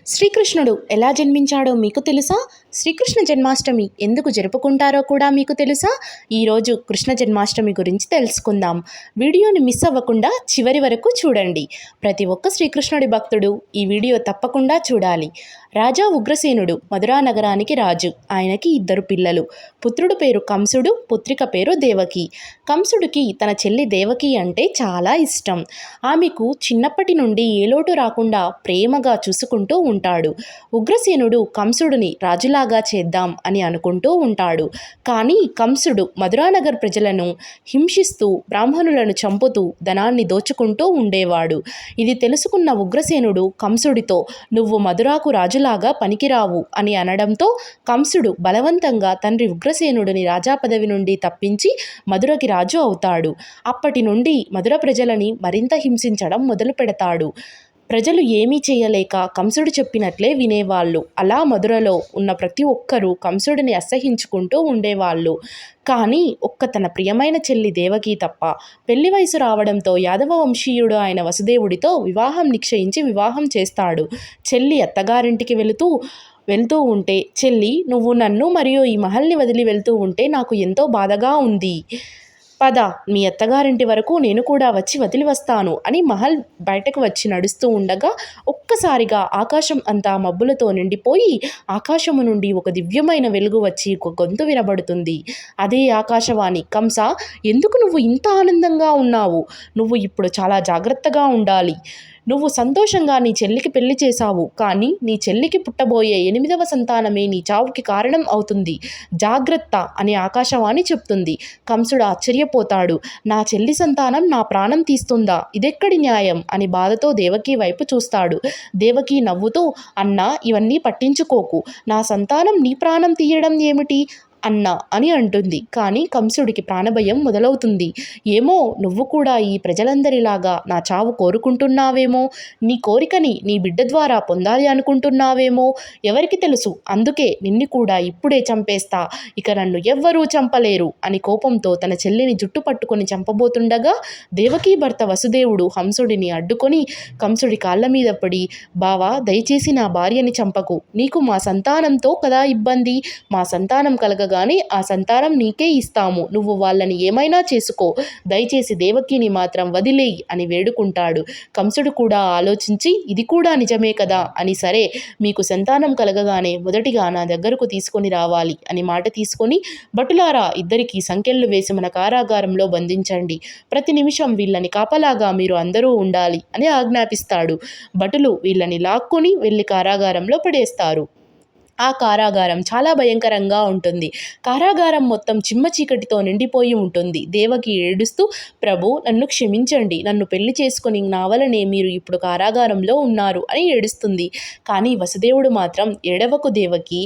శ్రీకృష్ణుడు ఎలా జన్మించాడో మీకు తెలుసా? శ్రీకృష్ణ జన్మాష్టమి ఎందుకు జరుపుకుంటారో కూడా మీకు తెలుసా? ఈరోజు కృష్ణ జన్మాష్టమి గురించి తెలుసుకుందాం. వీడియోని మిస్ అవ్వకుండా చివరి వరకు చూడండి. ప్రతి ఒక్క శ్రీకృష్ణుడి భక్తుడు ఈ వీడియో తప్పకుండా చూడాలి. రాజా ఉగ్రసేనుడు మధురా నగరానికి రాజు. ఆయనకి 2 పిల్లలు. పుత్రుడు పేరు కంసుడు, పుత్రిక పేరు దేవకి. కంసుడికి తన చెల్లి దేవకి అంటే చాలా ఇష్టం. ఆమెకు చిన్నప్పటి నుండి ఏ లోటు రాకుండా ప్రేమగా చూసుకుంటూ ఉంటాడు. ఉగ్రసేనుడు కంసుడిని రాజులాగా చేద్దాం అని అనుకుంటూ ఉంటాడు. కానీ కంసుడు మధురానగర్ ప్రజలను హింసిస్తూ బ్రాహ్మణులను చంపుతూ ధనాన్ని దోచుకుంటూ ఉండేవాడు. ఇది తెలుసుకున్న ఉగ్రసేనుడు కంసుడితో "నువ్వు మధురాకు రాజులాగా పనికిరావు" అని అనడంతో కంసుడు బలవంతంగా తండ్రి ఉగ్రసేనుడిని రాజా పదవి నుండి తప్పించి మధురకి రాజు అవుతాడు. అప్పటి నుండి మధుర ప్రజలని మరింత హింసించడం మొదలు పెడతాడు. ప్రజలు ఏమీ చేయలేక కంసుడు చెప్పినట్లే వినేవాళ్ళు. అలా మధురలో ఉన్న ప్రతి ఒక్కరూ కంసుడిని అసహ్యించుకుంటూ ఉండేవాళ్ళు. కానీ తన ప్రియమైన చెల్లి దేవకి తప్ప. పెళ్లి వయసు రావడంతో యాదవ వంశీయుడు ఆయన వసుదేవుడితో వివాహం నిశ్చయించి వివాహం చేస్తాడు. చెల్లి అత్తగారింటికి వెళ్తూ ఉంటే, "చెల్లి, నువ్వు నన్ను మరియు ఈ మహల్ని వదిలి వెళ్తూ ఉంటే నాకు ఎంతో బాధగా ఉంది. పద, మీ అత్తగారింటి వరకు నేను కూడా వచ్చి వదిలి వస్తాను" అని మహల్ బయటకు వచ్చి నడుస్తూ ఉండగా ఒక్కసారిగా ఆకాశం అంతా మబ్బులతో నిండిపోయి ఆకాశము నుండి ఒక దివ్యమైన వెలుగు వచ్చి ఒక గొంతు వినబడుతుంది. అదే ఆకాశవాణి. "కంస, ఎందుకు నువ్వు ఇంత ఆనందంగా ఉన్నావు? నువ్వు ఇప్పుడు చాలా జాగ్రత్తగా ఉండాలి. నువ్వు సంతోషంగా నీ చెల్లికి పెళ్లి చేశావు, కానీ నీ చెల్లికి పుట్టబోయే 8వ సంతానమే నీ చావుకి కారణం అవుతుంది. జాగ్రత్త" అని ఆకాశవాణి చెప్తుంది. కంసుడు ఆశ్చర్యపోతాడు. "నా చెల్లి సంతానం నా ప్రాణం తీస్తుందా? ఇదెక్కడి న్యాయం" అని బాధతో దేవకి వైపు చూస్తాడు. దేవకి నవ్వుతూ, "అన్నా, ఇవన్నీ పట్టించుకోకు. నా సంతానం నీ ప్రాణం తీయడం ఏమిటి అన్నా" అని అంటుంది. కానీ కంసుడికి ప్రాణభయం మొదలవుతుంది. "ఏమో, నువ్వు కూడా ఈ ప్రజలందరిలాగా నా చావు కోరుకుంటున్నావేమో, నీ కోరికని నీ బిడ్డ ద్వారా పొందాలి అనుకుంటున్నావేమో, ఎవరికి తెలుసు. అందుకే నిన్ను కూడా ఇప్పుడే చంపేస్తా. ఇక నన్ను ఎవ్వరూ చంపలేరు" అని కోపంతో తన చెల్లిని జుట్టు పట్టుకొని చంపబోతుండగా దేవకీ భర్త వసుదేవుడు హంసుడిని అడ్డుకొని కంసుడి కాళ్ళ మీద పడి, "బావా, దయచేసి నా భార్యని చంపకు. నీకు మా సంతానంతో కదా ఇబ్బంది. మా సంతానం కలగగానే ఆ సంతానం నీకే ఇస్తాము. నువ్వు వాళ్ళని ఏమైనా చేసుకో. దయచేసి దేవకిని మాత్రం వదిలేయి" అని వేడుకుంటాడు. కంసుడు కూడా ఆలోచించి, ఇది కూడా నిజమే కదా అని, "సరే, మీకు సంతానం కలగగానే మొదటిగా నా దగ్గరకు తీసుకొని రావాలి" అని మాట తీసుకొని, "భటులారా, ఇద్దరికి సంకెళ్ళు వేసి మన కారాగారంలో బంధించండి. ప్రతి నిమిషం వీళ్ళని కాపలాగా మీరు అందరూ ఉండాలి" అని ఆజ్ఞాపిస్తాడు. భటులు వీళ్ళని లాక్కొని వెళ్ళి కారాగారంలో పడేస్తారు. ఆ కారాగారం చాలా భయంకరంగా ఉంటుంది. కారాగారం మొత్తం చిమ్మ చీకటితో నిండిపోయి ఉంటుంది. దేవకి ఏడుస్తూ, "ప్రభు, నన్ను క్షమించండి. నన్ను పెళ్లి చేసుకొని నా వలనే మీరు ఇప్పుడు కారాగారంలో ఉన్నారు" అని ఏడుస్తుంది. కానీ వసుదేవుడు మాత్రం, "ఏడవకు దేవకి,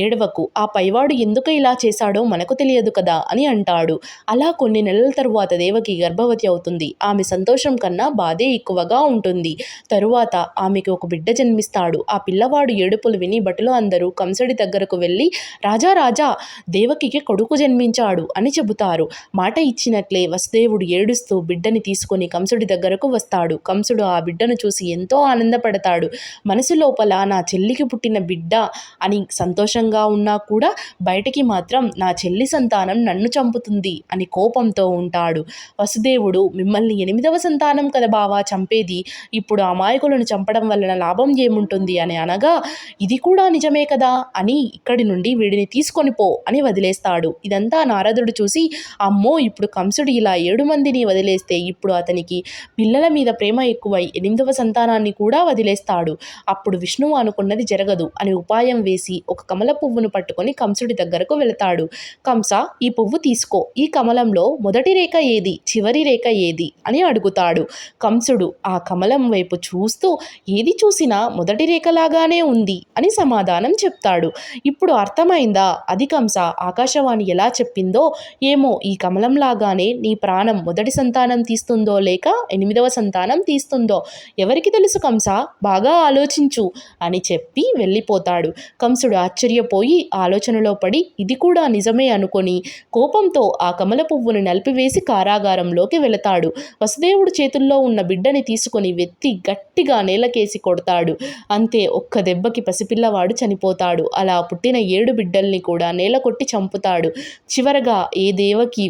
ఏడవకు. ఆ పైవాడు ఎందుకు ఇలా చేశాడో మనకు తెలియదు కదా" అని అంటాడు. అలా కొన్ని నెలల తరువాత దేవకి గర్భవతి అవుతుంది. ఆమె సంతోషం కన్నా బాధే ఎక్కువగా ఉంటుంది. తరువాత ఆమెకు ఒక బిడ్డ జన్మిస్తాడు. ఆ పిల్లవాడు ఏడుపులు విని భటులు అందరూ కంసుడి దగ్గరకు వెళ్ళి, "రాజా రాజా, దేవకికి కొడుకు జన్మించాడు" అని చెబుతారు. మాట ఇచ్చినట్లే వసుదేవుడు ఏడుస్తూ బిడ్డని తీసుకొని కంసుడి దగ్గరకు వస్తాడు. కంసుడు ఆ బిడ్డను చూసి ఎంతో ఆనందపడతాడు. మనసు లోపల "నా చెల్లికి పుట్టిన బిడ్డ" అని సంతోషంగా ఉన్నా కూడా బయటికి మాత్రం "నా చెల్లి సంతానం నన్ను చంపుతుంది" అని కోపంతో ఉంటాడు. వసుదేవుడు, "మిమ్మల్ని 8వ సంతానం కదా బావా చంపేది. ఇప్పుడు అమాయకులను చంపడం వలన లాభం ఏముంటుంది" అని అనగా, "ఇది కూడా నిజమే కదా అని ఇక్కడి నుండి వీడిని తీసుకొని పో" అని వదిలేస్తాడు. ఇదంతా నారదుడు చూసి, అమ్మో, ఇప్పుడు కంసుడు ఇలా 7 మందిని వదిలేస్తే ఇప్పుడు అతనికి పిల్లల మీద ప్రేమ ఎక్కువై 8వ సంతానాన్ని కూడా వదిలేస్తాడు. అప్పుడు విష్ణువు అనుకున్నది జరగదు అని ఉపాయం వేసి ఒక కమల పువ్వును పట్టుకొని కంసుడి దగ్గరకు వెళతాడు. "కంస, ఈ పువ్వు తీసుకో. ఈ కమలంలో మొదటి రేఖ ఏది, చివరి రేఖ ఏది" అని అడుగుతాడు. కంసుడు ఆ కమలం వైపు చూస్తూ, "ఏది చూసినా మొదటి రేఖలాగానే ఉంది" అని సమాధానం చెప్తాడు. "ఇప్పుడు అర్థమైందా అది కంస ఆకాశవాణి ఎలా చెప్పిందో? ఏమో, ఈ కమలంలాగానే నీ ప్రాణం మొదటి సంతానం తీస్తుందో లేక 8వ సంతానం తీస్తుందో ఎవరికి తెలుసు కంస, బాగా ఆలోచించు" అని చెప్పి వెళ్ళిపోతాడు. కంసుడు ఆశ్చర్య ఆశ్చర్యపోయి ఆలోచనలో పడి ఇది కూడా నిజమే అనుకొని కోపంతో ఆ కమల పువ్వును నలిపివేసి కారాగారంలోకి వెళతాడు. వసుదేవుడు చేతుల్లో ఉన్న బిడ్డని తీసుకొని వెత్తి గట్టిగా నేలకేసి కొడతాడు. అంతే, ఒక్క దెబ్బకి పసిపిల్లవాడు చనిపోతాడు. అలా పుట్టిన 7 బిడ్డల్ని కూడా నేల కొట్టి చంపుతాడు. చివరగా ఏ దేవకి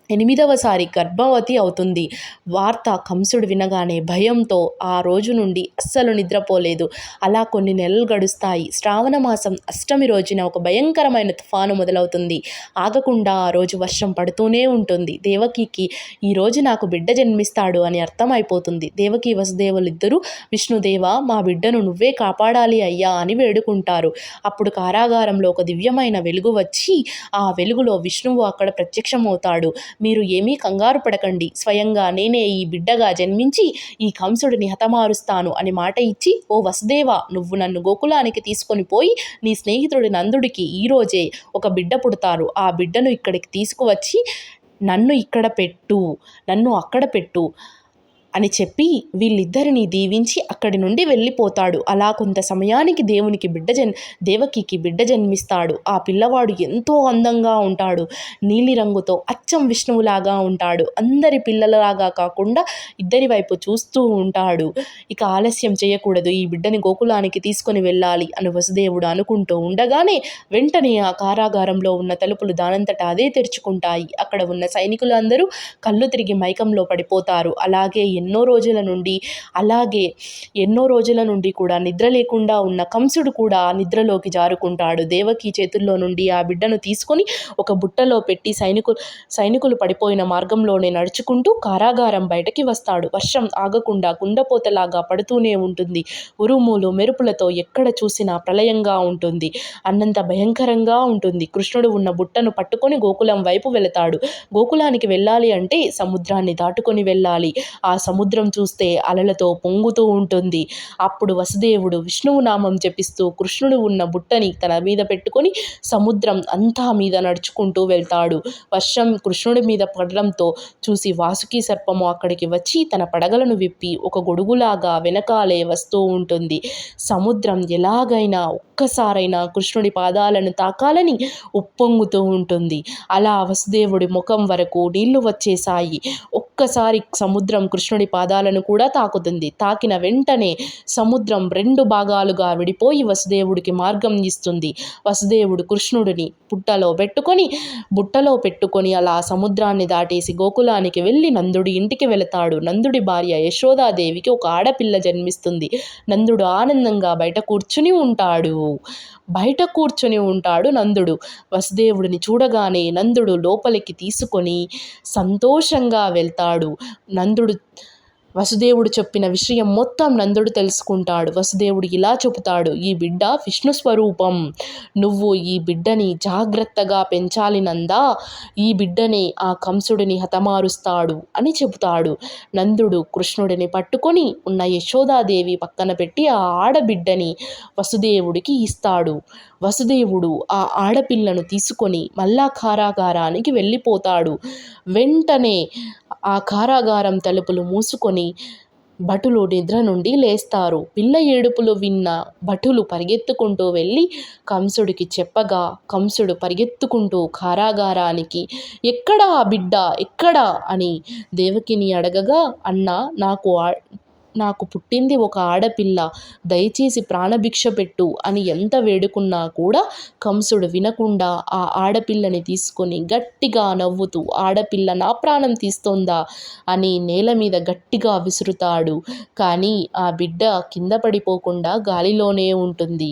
8వసారి గర్భవతి అవుతుంది. వార్త కంసుడు వినగానే భయంతో ఆ రోజు నుండి అస్సలు నిద్రపోలేదు. అలా కొన్ని నెలలు గడుస్తాయి. శ్రావణ మాసం అష్టమి రోజున ఒక భయంకరమైన తుఫాను మొదలవుతుంది. ఆగకుండా ఆ రోజు వర్షం పడుతూనే ఉంటుంది. దేవకికి ఈరోజు నాకు బిడ్డ జన్మిస్తాడు అని అర్థమైపోతుంది. దేవకి వసుదేవులిద్దరూ విష్ణుదేవ, మా బిడ్డను నువ్వే కాపాడాలి అయ్యా అని వేడుకుంటారు. అప్పుడు కారాగారంలో ఒక దివ్యమైన వెలుగు వచ్చి ఆ వెలుగులో విష్ణువు అక్కడ ప్రత్యక్షమవుతాడు. మీరు ఏమీ కంగారు పడకండి, స్వయంగా నేనే ఈ బిడ్డగా జన్మించి ఈ కంసుడిని హతమారుస్తాను అని మాట ఇచ్చి, ఓ వసుదేవ, నువ్వు నన్ను గోకులానికి తీసుకొని పోయి నీ స్నేహితుడి నందుడికి ఈరోజే ఒక బిడ్డ పుడతారు. ఆ బిడ్డను ఇక్కడికి తీసుకువచ్చి నన్ను అక్కడ పెట్టు అని చెప్పి వీళ్ళిద్దరిని దీవించి అక్కడి నుండి వెళ్ళిపోతాడు. అలా కొంత సమయానికి దేవకికి బిడ్డ జన్మిస్తాడు. ఆ పిల్లవాడు ఎంతో అందంగా ఉంటాడు. నీలి రంగుతో అచ్చం విష్ణువులాగా ఉంటాడు. అందరి పిల్లలలాగా కాకుండా ఇద్దరి వైపు చూస్తూ ఉంటాడు. ఇక ఆలస్యం చేయకూడదు, ఈ బిడ్డని గోకులానికి తీసుకొని వెళ్ళాలి అని వసుదేవుడు అనుకుంటూ ఉండగానే వెంటనే ఆ కారాగారంలో ఉన్న తలుపులు దానంతట అదే తెరుచుకుంటాయి. అక్కడ ఉన్న సైనికులందరూ కళ్ళు తిరిగి మైకంలో పడిపోతారు. ఎన్నో రోజుల నుండి కూడా నిద్ర లేకుండా ఉన్న కంసుడు కూడా నిద్రలోకి జారుకుంటాడు. దేవకి చేతుల్లో నుండి ఆ బిడ్డను తీసుకొని ఒక బుట్టలో పెట్టి సైనికులు పడిపోయిన మార్గంలోనే నడుచుకుంటూ కారాగారం బయటకి వస్తాడు. వర్షం ఆగకుండా కుండపోతలాగా పడుతూనే ఉంటుంది. ఉరుములు మెరుపులతో ఎక్కడ చూసినా ప్రళయంగా ఉంటుంది. అన్నంత భయంకరంగా ఉంటుంది. కృష్ణుడు ఉన్న బుట్టను పట్టుకొని గోకులం వైపు వెళతాడు. గోకులానికి వెళ్ళాలి అంటే సముద్రాన్ని దాటుకొని వెళ్ళాలి. ఆ సముద్రం చూస్తే అలలతో పొంగుతూ ఉంటుంది. అప్పుడు వసుదేవుడు విష్ణువు నామం జపిస్తూ కృష్ణుడు ఉన్న బుట్టని తన మీద పెట్టుకొని సముద్రం అంతా మీద నడుచుకుంటూ వెళ్తాడు. వర్షం కృష్ణుడి మీద పడడంతో చూసి వాసుకి సర్పము అక్కడికి వచ్చి తన పడగలను విప్పి ఒక గొడుగులాగా వెనకాలే వస్తూ ఉంటుంది. సముద్రం ఎలాగైనా ఒక్కసారైనా కృష్ణుడి పాదాలను తాకాలని ఉప్పొంగుతూ ఉంటుంది. అలా వసుదేవుడి ముఖం వరకు నీళ్లు వచ్చేసాయి. ఒక్కసారి సముద్రం కృష్ణుడి పాదాలను కూడా తాకుతుంది. తాకిన వెంటనే సముద్రం 2 భాగాలుగా విడిపోయి వసుదేవుడికి మార్గం ఇస్తుంది. వసుదేవుడు కృష్ణుడిని బుట్టలో పెట్టుకొని అలా సముద్రాన్ని దాటేసి గోకులానికి వెళ్ళి నందుడి ఇంటికి వెళతాడు. నందుడి భార్య యశోదాదేవికి ఒక ఆడపిల్ల జన్మిస్తుంది. నందుడు ఆనందంగా బయట కూర్చుని ఉంటాడు. నందుడు వసుదేవుడిని చూడగానే నందుడు లోపలికి తీసుకొని సంతోషంగా వెళ్తాడు. వసుదేవుడు చెప్పిన విషయం మొత్తం నందుడు తెలుసుకుంటాడు. వసుదేవుడు ఇలా చెబుతాడు, ఈ బిడ్డ విష్ణు స్వరూపం. నువ్వు ఈ బిడ్డని జాగ్రత్తగా పెంచాలి నందా. ఈ బిడ్డనే ఆ కంసుడిని హతమారుస్తాడు అని చెబుతాడు. నందుడు కృష్ణుడిని పట్టుకొని ఉన్న యశోదాదేవి పక్కన పెట్టి ఆ ఆడబిడ్డని వసుదేవుడికి ఇస్తాడు. వసుదేవుడు ఆ ఆడపిల్లను తీసుకొని మళ్ళా కారాగారానికి వెళ్ళిపోతాడు. వెంటనే ఆ కారాగారం తలుపులు మూసుకొని భటులు నిద్ర నుండి లేస్తారు. పిల్ల ఏడుపులు విన్న భటులు పరిగెత్తుకుంటూ వెళ్ళి కంసుడికి చెప్పగా కంసుడు పరిగెత్తుకుంటూ కారాగారానికి ఎక్కడా ఆ బిడ్డ ఎక్కడా అని దేవకిని అడగగా, అన్నా, నాకు పుట్టింది ఒక ఆడపిల్ల, దయచేసి ప్రాణభిక్ష పెట్టు అని ఎంత వేడుకున్నా కూడా కంసుడు వినకుండా ఆ ఆడపిల్లని తీసుకొని గట్టిగా నవ్వుతూ, ఆడపిల్ల నా ప్రాణం తీస్తోందా అని నేల మీద గట్టిగా విసురుతాడు. కానీ ఆ బిడ్డ కింద పడిపోకుండా గాలిలోనే ఉంటుంది.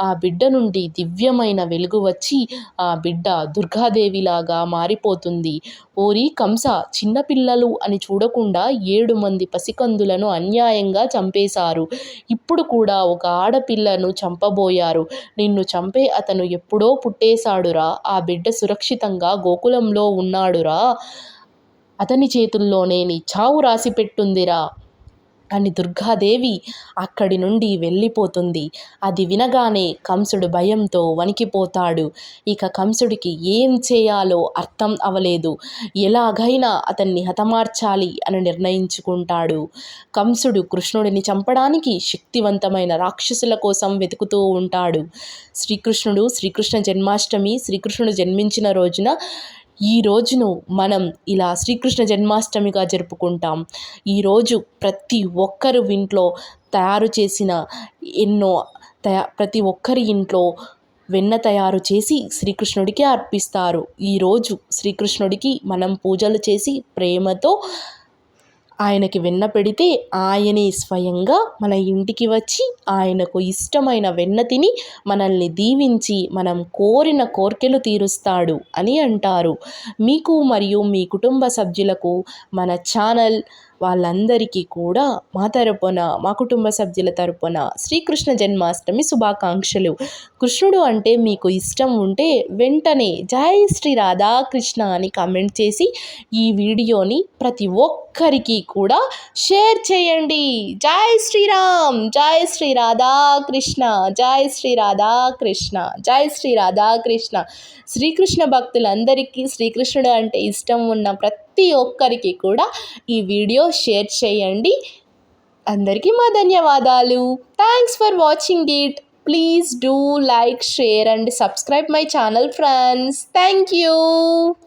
ఆ బిడ్డ నుండి దివ్యమైన వెలుగు వచ్చి ఆ బిడ్డ దుర్గాదేవిలాగా మారిపోతుంది. ఓరి కంస, చిన్నపిల్లలు అని చూడకుండా 7 మంది పసికందులను అన్యాయంగా చంపేశారు. ఇప్పుడు కూడా ఒక ఆడపిల్లను చంపబోయారు. నిన్ను చంపే అతను ఎప్పుడో పుట్టేశాడురా. ఆ బిడ్డ సురక్షితంగా గోకులంలో ఉన్నాడురా. అతని చేతుల్లోనే నీ చావు రాసి పెట్టుందిరా కానీ దుర్గాదేవి అక్కడి నుండి వెళ్ళిపోతుంది. అది వినగానే కంసుడు భయంతో వణికిపోతాడు. ఇక కంసుడికి ఏం చేయాలో అర్థం అవలేదు. ఎలాగైనా అతన్ని హతమార్చాలి అని నిర్ణయించుకుంటాడు. కంసుడు కృష్ణుడిని చంపడానికి శక్తివంతమైన రాక్షసుల కోసం వెతుకుతూ ఉంటాడు. శ్రీకృష్ణ జన్మాష్టమి శ్రీకృష్ణుడు జన్మించిన రోజున ఈ రోజును మనం ఇలా శ్రీకృష్ణ జన్మాష్టమిగా జరుపుకుంటాం. ఈరోజు ప్రతి ఒక్కరు ఇంట్లో తయారు చేసిన ప్రతి ఒక్కరి ఇంట్లో వెన్న తయారు చేసి శ్రీకృష్ణుడికి అర్పిస్తారు. ఈరోజు శ్రీకృష్ణుడికి మనం పూజలు చేసి ప్రేమతో ఆయనకి వెన్న పెడితే ఆయనే స్వయంగా మన ఇంటికి వచ్చి ఆయనకు ఇష్టమైన వెన్న తిని మనల్ని దీవించి మనం కోరిన కోర్కెలు తీరుస్తాడు అని అంటారు. మీకు మరియు మీ కుటుంబ సభ్యులకు మన ఛానల్ వాళ్ళందరికీ కూడా మా కుటుంబ సభ్యుల తరపున శ్రీకృష్ణ జన్మాష్టమి శుభాకాంక్షలు. కృష్ణుడు అంటే మీకు ఇష్టం ఉంటే వెంటనే జై శ్రీ రాధాకృష్ణ అని కామెంట్ చేసి ఈ వీడియోని ప్రతి ఒక్కరికి కూడా షేర్ చేయండి. జై శ్రీరామ్, జై శ్రీ రాధాకృష్ణ, జై శ్రీ రాధాకృష్ణ, జై శ్రీ రాధాకృష్ణ. శ్రీకృష్ణ భక్తులందరికీ శ్రీకృష్ణుడు అంటే ఇష్టం ఉన్న ప్రతి ఒక్కరికి కూడా ఈ వీడియో షేర్ చేయండి. అందరికీ మా ధన్యవాదాలు. Thanks for watching it. Please do like, share and subscribe my channel, friends. Thank you.